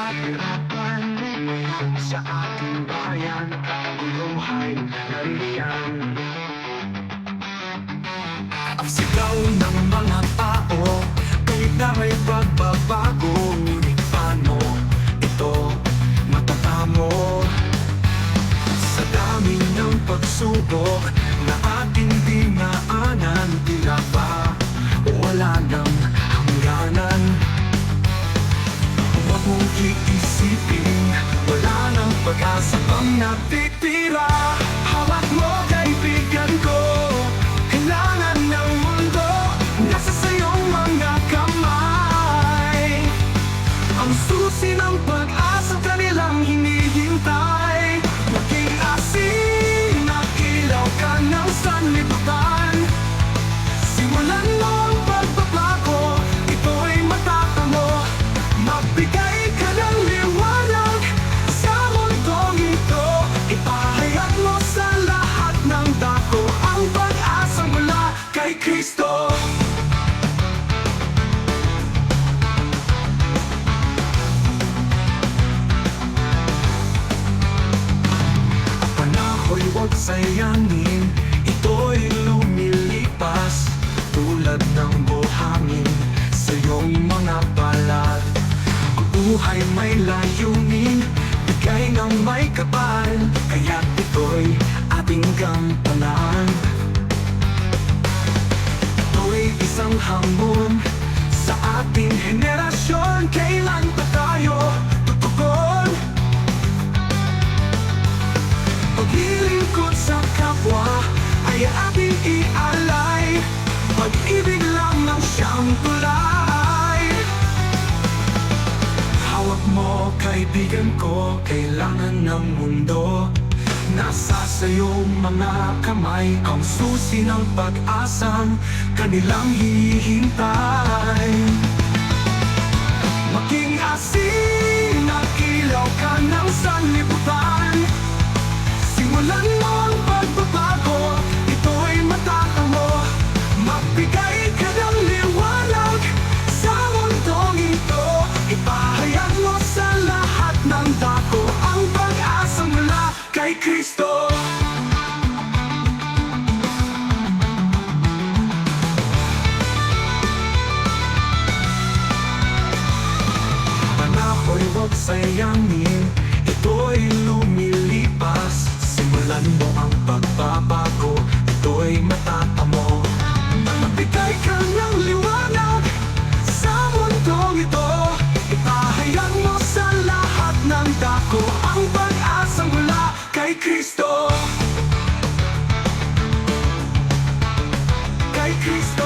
kahirapan sa ating bayan, buhay nariyan. Ang sigaw ng mga tao, kahit na may pagbabago, ngunit paano ito matatamo? Sa dami ng pagsubok na ating dinaanan, tila ba wala nang hangganan? Huwag mong iisipin, wala nang pag-asa pang natitira. Hawak mo, kaibigan ko, kailangan ng mundo nasa sayong mga kamay. Ang susi ng pag-asa kanilang hinihintay. Maging asin na ilaw ka ng sanlibutan. Simulan mo ang pagbabago, ito'y matatamo. Magbigay ka ng liwanag sa mundong ito. Ipahayag mo sa lahat ng dako ang pag-asa mula kay Kristo. Ang panaho'y huwag sayangin, ito'y lumilipas tulad ng buhangin sa iyong mga balat. Ang buhay may layunin, bigay ng may kapal, kaya't ito'y ating gampanan. Ito'y isang hamon sa ating henerasyon. Kailan pa tayo tutugon? Paglilingkod sa kapwa ay ating ialay. Pag-ibig lang ang siyang tulay. Hawak mo, kaibigan ko, kailangan ng mundo nasa sa'yo mga kamay. Ang susi ng pag-asang kanilang hihintay. Maging asin at ilaw ka ng sanlibutan. Simulan mo ang pagbabago, ito'y matatamo. Magbigay ka ng liwanag sa mundong ito. Ipahayag mo sa lahat ng dako ang pag-asa mula kay Kristo. Panaho'y huwag sayangin, ito'y lumilipas. Simulan mo ang pagbabago, ito'y matatamo. Magbigay ka ng liwanag sa mundong ito. Ipahayag mo sa lahat ng dako ang pag-asa mula kay Kristo. Kay Kristo.